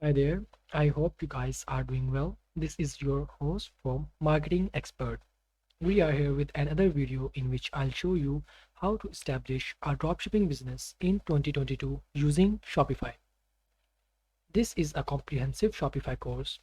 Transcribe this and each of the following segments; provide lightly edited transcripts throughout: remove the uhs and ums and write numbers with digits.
Hi there. I hope you guys are doing well. This is your host from Marketing Expert. We are here with another video in which I'll show you how to establish a dropshipping business in 2022 using Shopify. This is a comprehensive Shopify course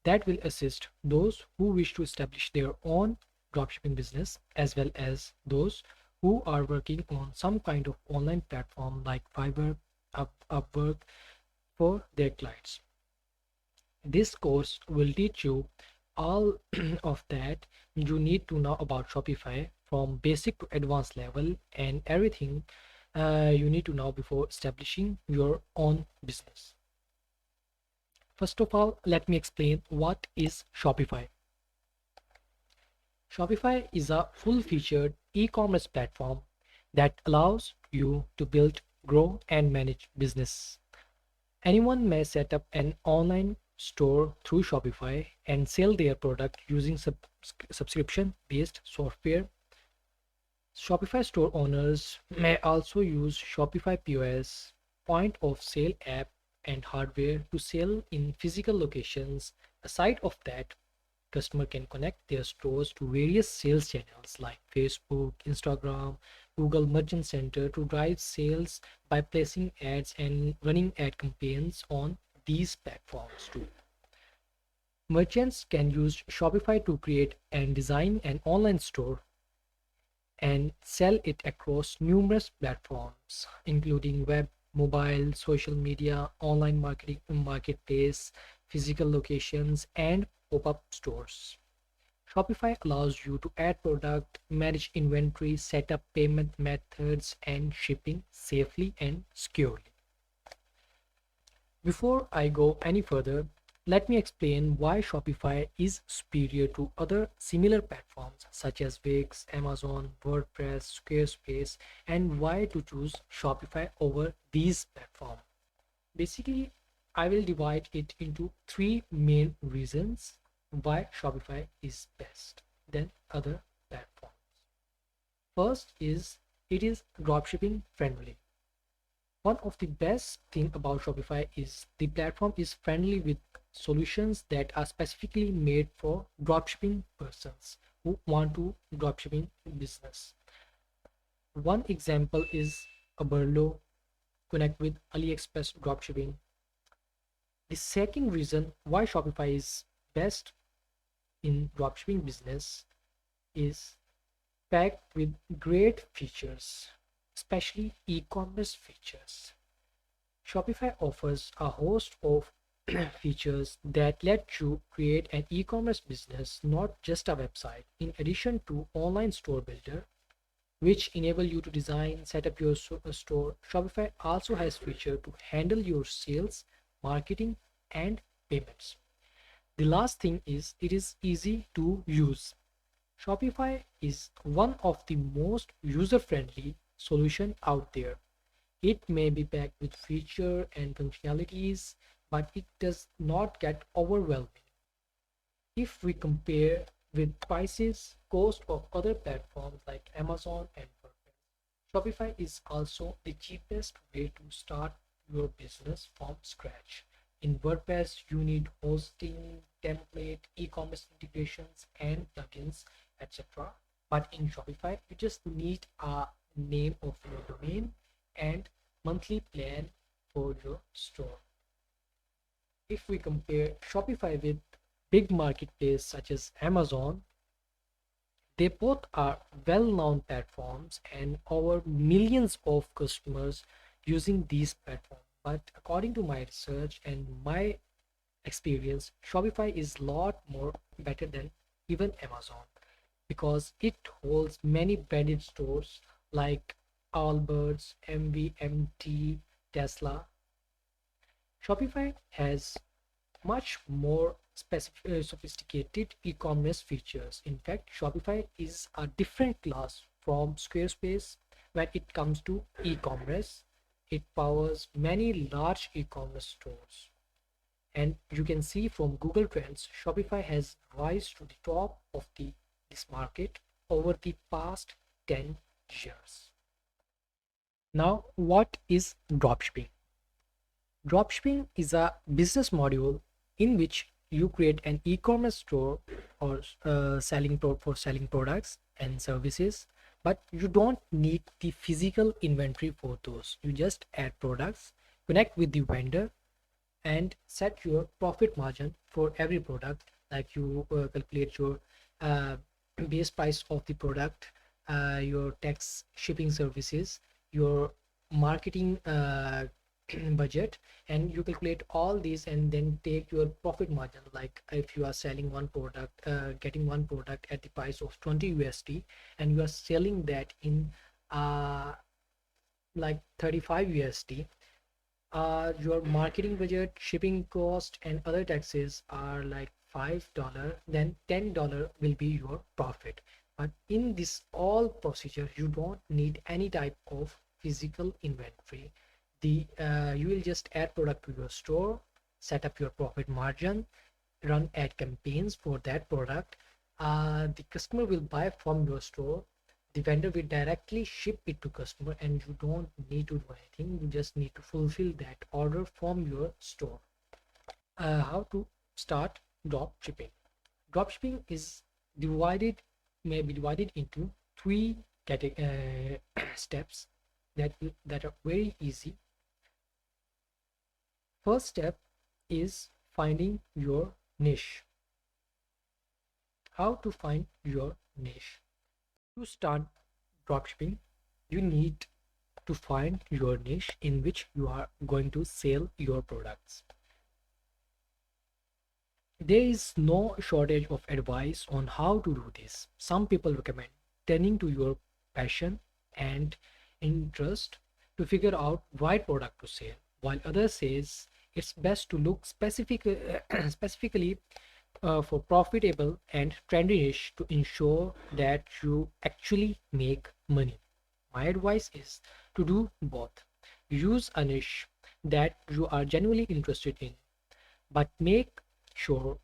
that will assist those who wish to establish their own dropshipping business as well as those who are working on some kind of online platform like Fiverr, Upwork for their clients. This course will teach you all of that you need to know about Shopify from basic to advanced level and everything you need to know before establishing your own business. First of all, let me explain what is Shopify. Shopify is a full-featured e-commerce platform that allows you to build, grow, and manage business. Anyone may set up an online store through Shopify and sell their product using subscription-based software. Shopify store owners may also use Shopify POS, point of sale app, and hardware to sell in physical locations. Aside of that, customer can connect their stores to various sales channels like Facebook, Instagram, Google Merchant Center to drive sales by placing ads and running ad campaigns on these platforms too. Merchants can use Shopify to create and design an online store and sell it across numerous platforms, including web, mobile, social media, online marketing, marketplace, physical locations, and pop-up stores. Shopify allows you to add product, manage inventory, set up payment methods, and shipping safely and securely. Before I go any further, let me explain why Shopify is superior to other similar platforms such as Wix, Amazon, WordPress, Squarespace, and why to choose Shopify over these platforms. Basically, I will divide it into three main reasons why Shopify is best than other platforms. First is it is dropshipping friendly. One of the best thing about Shopify is the platform is friendly with solutions that are specifically made for dropshipping persons who want to dropshipping business. One example is Aberlo connect with AliExpress dropshipping. The second reason why Shopify is best in dropshipping business is packed with great features, especially e-commerce features. Shopify offers a host of features that let you create an e-commerce business, not just a website. In addition to online store builder, which enable you to design, set up your store, Shopify also has feature to handle your sales, marketing, and payments. The last thing is it is easy to use. Shopify is one of the most user-friendly solution out there. It may be packed with feature and functionalities, but it does not get overwhelming. If we compare with prices, cost of other platforms like Amazon and WordPress, Shopify is also the cheapest way to start your business from scratch. In WordPress, you need hosting, template, e-commerce integrations, and plugins, etc. But in Shopify, you just need a name of your domain and monthly plan for your store. If we compare Shopify with big marketplaces such as Amazon, they both are well-known platforms and over millions of customers using these platforms. But according to my research and my experience, Shopify is a lot more better than even Amazon because it holds many branded stores like Allbirds, MVMT, Tesla. Shopify has much more sophisticated e-commerce features. In fact, Shopify is a different class from Squarespace when it comes to e-commerce. It powers many large e-commerce stores. And you can see from Google Trends, Shopify has rise to the top of this market over the past 10 years. Now, what is dropshipping? Dropshipping is a business module in which you create an e-commerce store or for selling products and services, but you don't need the physical inventory for those. You just add products, connect with the vendor, and set your profit margin for every product. Like you calculate your uh, base price of the product, your tax, shipping services, your marketing budget, and you calculate all these and then take your profit margin. Like if you are selling one product, getting one product at the price of 20 USD, and you are selling that in uh, like 35 USD, your marketing budget, shipping cost, and other taxes are like $5, then $10 will be your profit. But in this all procedure, you don't need any type of physical inventory. The You will just add product to your store, set up your profit margin, run ad campaigns for that product. The customer will buy from your store. The vendor will directly ship it to customer, and you don't need to do anything. You just need to fulfill that order from your store. How to start drop shipping? Drop shipping is divided may be divided into three steps that are very easy. First step is finding your niche. How to find your niche? To start dropshipping, you need to find your niche in which you are going to sell your products. There is no shortage of advice on how to do this. Some people recommend turning to your passion and interest to figure out right product to sell, while others says it's best to look specifically for profitable and trendy niche to ensure that you actually make money. My advice is to do both. Use a niche that you are genuinely interested in, but make sure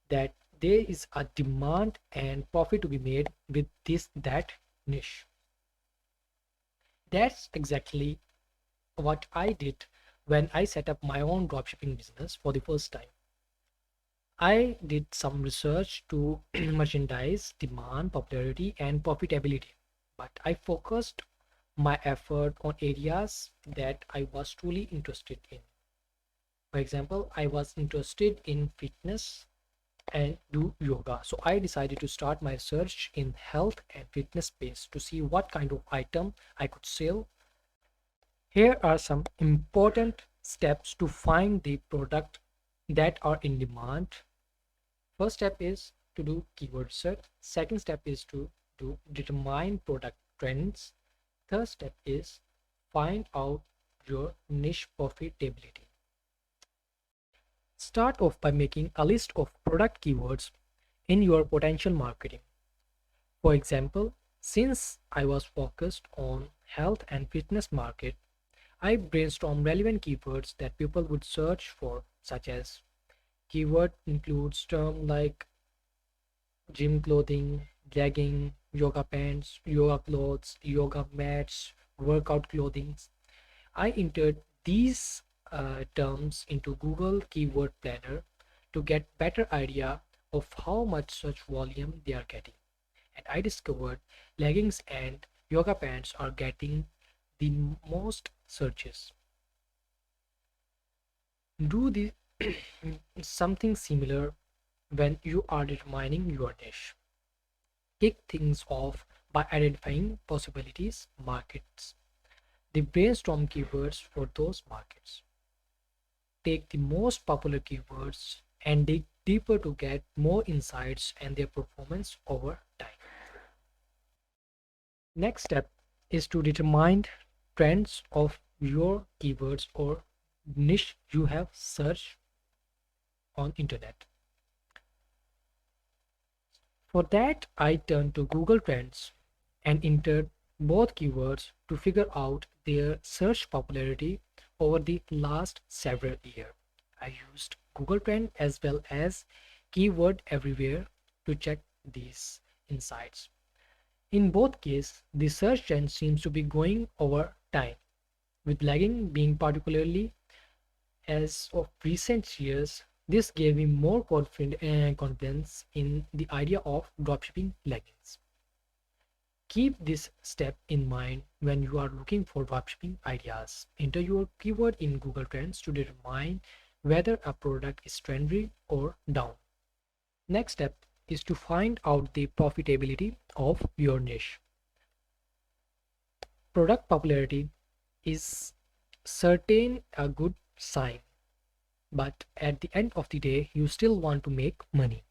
that there is a demand and profit to be made with that niche. That's exactly what I did when I set up my own dropshipping business for the first time. I did some research to merchandise, demand, popularity, and profitability, but I focused my effort on areas that I was truly interested in. For example, I was interested in fitness and do yoga. So I decided to start my search in health and fitness space to see what kind of item I could sell. Here are some important steps to find the product that are in demand. First step is to do keyword search. Second step is to do determine product trends. Third step is find out your niche profitability. Start off by making a list of product keywords in your potential marketing. For example, since I was focused on health and fitness market, I brainstormed relevant keywords that people would search for, such as keyword includes terms like gym clothing, legging, yoga pants, yoga clothes, yoga mats, workout clothing. I entered these terms into Google Keyword Planner to get better idea of how much search volume they are getting. And I discovered leggings and yoga pants are getting the most searches. Do the something similar when you are determining your niche. Kick things off by identifying possibilities markets. The brainstorm keywords for those markets. Take the most popular keywords and dig deeper to get more insights and their performance over time. Next step is to determine trends of your keywords or niche you have searched on internet. For that, I turned to Google Trends and entered both keywords to figure out their search popularity over the last several years. I used Google Trend as well as Keyword Everywhere to check these insights. In both cases, the search trend seems to be going over time, with lagging being particularly As of recent years, this gave me more confidence in the idea of dropshipping leggings. Keep this step in mind when you are looking for dropshipping ideas. Enter your keyword in Google Trends to determine whether a product is trendy or down. Next step is to find out the profitability of your niche. Product popularity is certain a good sign, but at the end of the day, you still want to make money.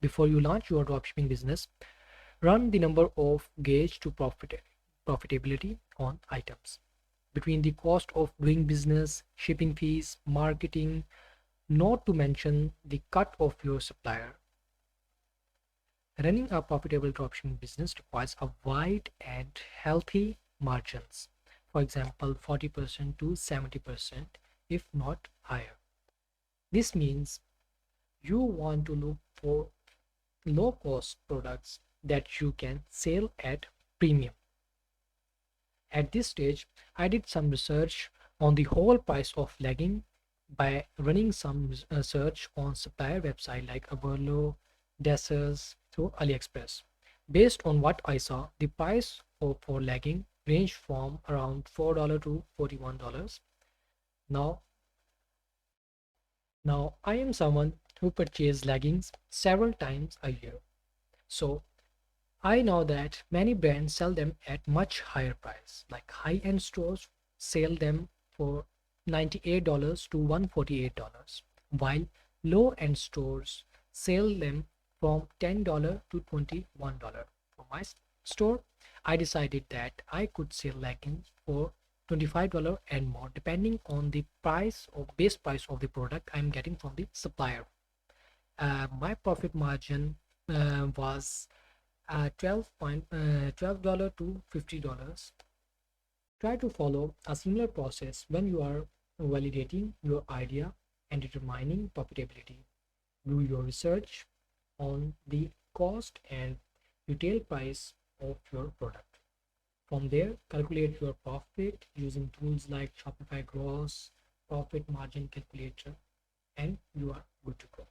Before you launch your dropshipping business, run the number of gauge to profitability on items. Between the cost of doing business, shipping fees, marketing, not to mention the cut of your supplier. Running a profitable dropshipping business requires a wide and healthy margins. For example, 40% to 70%, if not higher. This means you want to look for low cost products that you can sell at premium. At this stage, I did some research on the whole price of legging by running some search on supplier website like Aberlo, Dessers through AliExpress. Based on what I saw, the price for legging ranged from around $4 to $41. Now, now I am someone who purchases leggings several times a year. So I know that many brands sell them at much higher price, like high-end stores sell them for $98 to $148, while low-end stores sell them from $10 to $21. For my store, I decided that I could sell leggings for $25 and more, depending on the price or base price of the product I'm getting from the supplier. My profit margin was $12 to $50. Try to follow a similar process when you are validating your idea and determining profitability. Do your research on the cost and retail price of your product. From there, calculate your profit using tools like Shopify Gross Profit Margin Calculator, and you are good to go.